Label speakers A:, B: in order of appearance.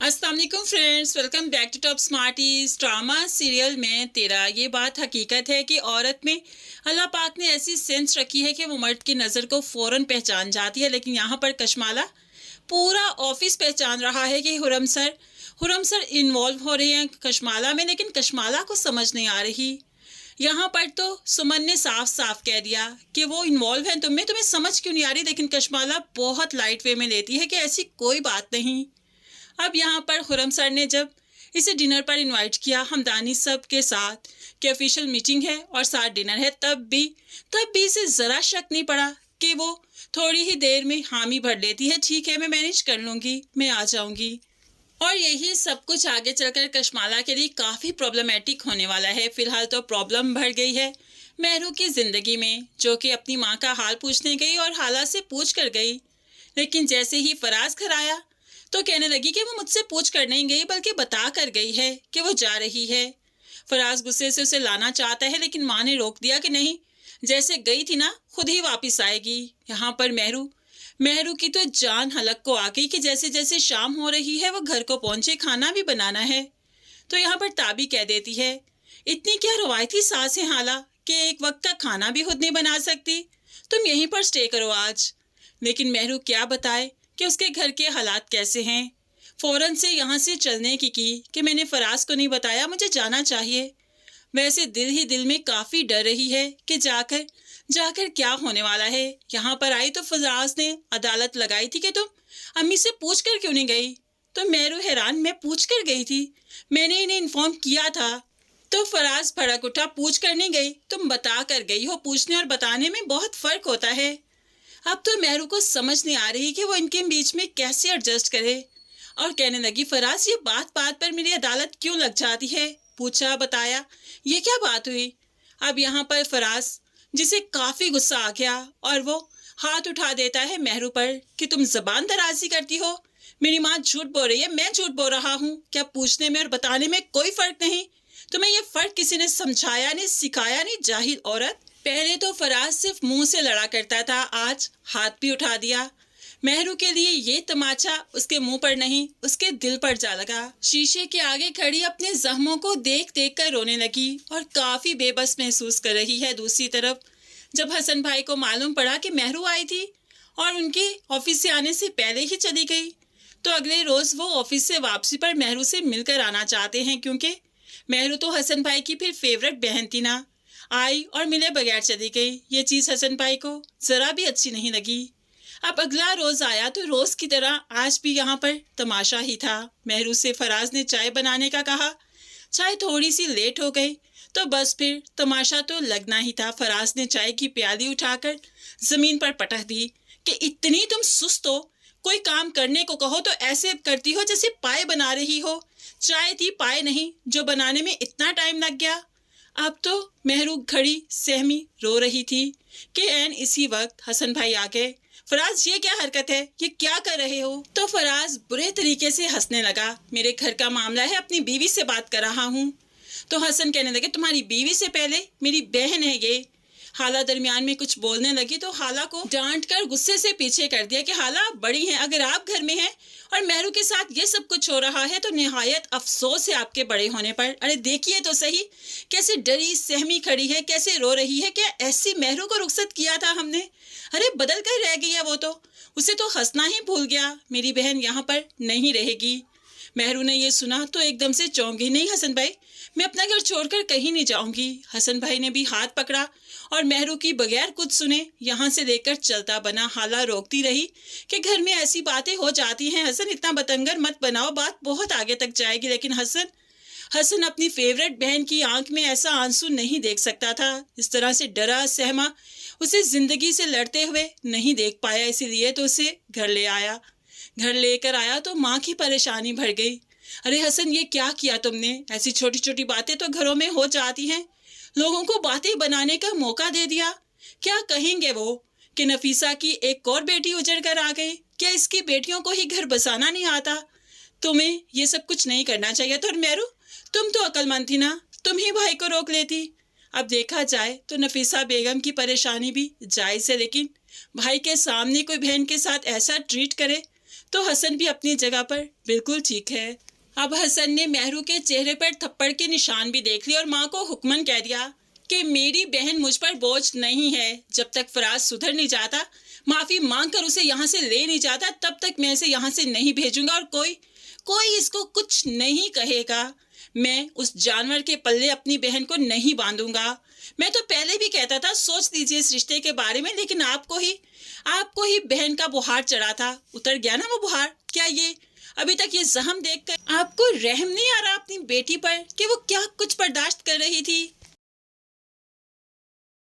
A: अस्सलाम वालेकुम friends, welcome back to Top Smarties. Drama serial में तेरा ये बात हकीकत है कि औरत में अल्लाह पाक ने ऐसी सेंस रखी है कि वो मर्द की नज़र को फौरन पहचान जाती है। लेकिन यहाँ पर कशमाला पूरा ऑफिस पहचान रहा है कि हुरम सर इन्वॉल्व हो रहे हैं कशमाला में, लेकिन कशमाला को समझ नहीं आ रही। यहाँ पर तो सुमन ने साफ साफ कह दिया कि वो इन्वॉल्व हैं तुम्हें समझ क्यों नहीं आ रही, लेकिन कशमाला बहुत लाइट वे में लेती है कि ऐसी कोई बात नहीं। अब यहाँ पर खुरम सर ने जब इसे डिनर पर इनवाइट किया हमदानी सब के साथ कि ऑफिशियल मीटिंग है और साथ डिनर है, तब भी इसे ज़रा शक नहीं पड़ा कि वो थोड़ी ही देर में हामी भर लेती है। ठीक है, मैं मैनेज कर लूँगी, मैं आ जाऊँगी। और यही सब कुछ आगे चलकर कशमाला के लिए काफ़ी प्रॉब्लमेटिक होने वाला है। फिलहाल तो प्रॉब्लम बढ़ गई है महरू की ज़िंदगी में, जो कि अपनी माँ का हाल पूछने गई और हाला से पूछ कर गई। लेकिन जैसे ही फराज घर आया तो कहने लगी कि वो मुझसे पूछ कर नहीं गई बल्कि बता कर गई है कि वो जा रही है। फराज गुस्से से उसे लाना चाहता है, लेकिन माँ ने रोक दिया कि नहीं, जैसे गई थी ना खुद ही वापस आएगी। यहाँ पर महरू की तो जान हलक को आ गई कि जैसे जैसे शाम हो रही है वो घर को पहुंचे, खाना भी बनाना है। तो यहाँ पर ताबी कह देती है, इतनी क्या रवायती सास है हाला कि एक वक्त का खाना भी खुद नहीं बना सकती, तुम यहीं पर स्टे करो आज। लेकिन महरू क्या बताए कि उसके घर के हालात कैसे हैं। फौरन से यहाँ से चलने की कि मैंने फराज को नहीं बताया, मुझे जाना चाहिए। वैसे दिल ही दिल में काफ़ी डर रही है कि जाकर जाकर क्या होने वाला है। यहाँ पर आई तो फराज ने अदालत लगाई थी कि तुम अम्मी से पूछ कर क्यों नहीं गई। तो महरू हैरान, मैं पूछ कर गई थी, मैंने इन्हें इन्फॉर्म किया था। तो फराज भड़क उठा, पूछ कर नहीं गई, तुम बता कर गई हो। पूछने और बताने में बहुत फ़र्क होता है। अब तो महरू को समझ नहीं आ रही कि वो इनके बीच में कैसे एडजस्ट करे, और कहने लगी, फराज ये बात बात पर मेरी अदालत क्यों लग जाती है। पूछा, बताया, ये क्या बात हुई। अब यहाँ पर फराज जिसे काफ़ी गुस्सा आ गया और वो हाथ उठा देता है महरू पर कि तुम जबान दराजी करती हो, मेरी माँ झूठ बोल रही है, मैं झूठ बोल रहा हूँ क्या। पूछने में और बताने में कोई फ़र्क नहीं, तुम्हें ये फ़र्क किसी ने समझाया नहीं, सिखाया नहीं, जाहिल औरत। पहले तो फराज सिर्फ मुंह से लड़ा करता था, आज हाथ भी उठा दिया। महरू के लिए ये तमाचा उसके मुंह पर नहीं उसके दिल पर जा लगा। शीशे के आगे खड़ी अपने जख्मों को देख देख कर रोने लगी और काफी बेबस महसूस कर रही है। दूसरी तरफ जब हसन भाई को मालूम पड़ा कि महरू आई थी और उनके ऑफिस से आने से पहले ही चली गई, तो अगले रोज वो ऑफिस से वापसी पर महरू से मिलकर आना चाहते हैं, क्योंकि महरू तो हसन भाई की फिर फेवरेट बहन थी ना। आई और मिले बगैर चली गई, ये चीज़ हसन भाई को ज़रा भी अच्छी नहीं लगी। अब अगला रोज़ आया तो रोज़ की तरह आज भी यहाँ पर तमाशा ही था। महरू से फराज ने चाय बनाने का कहा, चाय थोड़ी सी लेट हो गई तो बस फिर तमाशा तो लगना ही था। फराज ने चाय की प्याली उठाकर ज़मीन पर पटक दी कि इतनी तुम सुस्त हो, कोई काम करने को कहो तो ऐसे करती हो जैसे पाए बना रही हो। चाय थी, पाए नहीं, जो बनाने में इतना टाइम लग गया। अब तो महरू घड़ी सहमी रो रही थी कि ऐन इसी वक्त हसन भाई आ गए। फराज ये क्या हरकत है, ये क्या कर रहे हो। तो फराज बुरे तरीके से हंसने लगा, मेरे घर का मामला है, अपनी बीवी से बात कर रहा हूँ। तो हसन कहने लगे, तुम्हारी बीवी से पहले मेरी बहन है ये। हाला दरमियान में कुछ बोलने लगी तो हाला को डांट कर गुस्से से पीछे कर दिया कि हाला आप बड़ी हैं, अगर आप घर में हैं और महरू के साथ ये सब कुछ हो रहा है तो निहायत अफसोस है आपके बड़े होने पर। अरे देखिए तो सही, कैसे डरी सहमी खड़ी है, कैसे रो रही है। क्या ऐसी महरू को रुखसत किया था हमने, अरे बदल कर रह गई है वो तो, उसे तो हंसना ही भूल गया। मेरी बहन यहाँ पर नहीं रहेगी। महरू ने ये सुना तो एकदम से चौंक गई, नहीं हसन भाई, मैं अपना घर छोड़कर कहीं नहीं जाऊंगी। हसन भाई ने भी हाथ पकड़ा और महरू की बगैर कुछ सुने यहाँ से लेकर चलता बना। हाला रोकती रही कि घर में ऐसी बातें हो जाती हैं, हसन इतना बतंगर मत बनाओ, बात बहुत आगे तक जाएगी। लेकिन हसन अपनी फेवरेट बहन की आंख में ऐसा आंसू नहीं देख सकता था। इस तरह से डरा सहमा उसे जिंदगी से लड़ते हुए नहीं देख पाया, इसीलिए तो उसे घर लेकर आया तो माँ की परेशानी बढ़ गई। अरे हसन ये क्या किया तुमने, ऐसी छोटी छोटी बातें तो घरों में हो जाती हैं, लोगों को बातें बनाने का मौका दे दिया। क्या कहेंगे वो कि नफीसा की एक और बेटी उजड़ कर आ गई, क्या इसकी बेटियों को ही घर बसाना नहीं आता। तुम्हें ये सब कुछ नहीं करना चाहिए था। और महरू तुम तो अक्लमंद थी ना, तुम ही भाई को रोक लेती। अब देखा जाए तो नफीसा बेगम की परेशानी भी जायज़ है, लेकिन भाई के सामने कोई बहन के साथ ऐसा ट्रीट करे تو حسن بھی اپنی جگہ پر بالکل ٹھیک ہے۔ اب حسن نے مہرو کے چہرے پر تھپڑ کے نشان بھی دیکھ لیے اور ماں کو حکمن کہہ دیا کہ میری بہن مجھ پر بوجھ نہیں ہے، جب تک فراز سدھر نہیں جاتا، معافی مانگ کر اسے یہاں سے لے نہیں جاتا، تب تک میں اسے یہاں سے نہیں بھیجوں گا، اور کوئی اس کو کچھ نہیں کہے گا۔ میں اس جانور کے پلے اپنی بہن کو نہیں باندھوں گا۔ میں تو پہلے بھی کہتا تھا سوچ لیجیے اس رشتے کے بارے میں، لیکن آپ کو ہی بہن کا بخار چڑھا تھا، اتر گیا نا وہ بخار۔ کیا یہ ابھی تک یہ زخم دیکھ کر آپ کو رحم نہیں آ رہا اپنی بیٹی پر کہ وہ کیا کچھ برداشت کر رہی تھی؟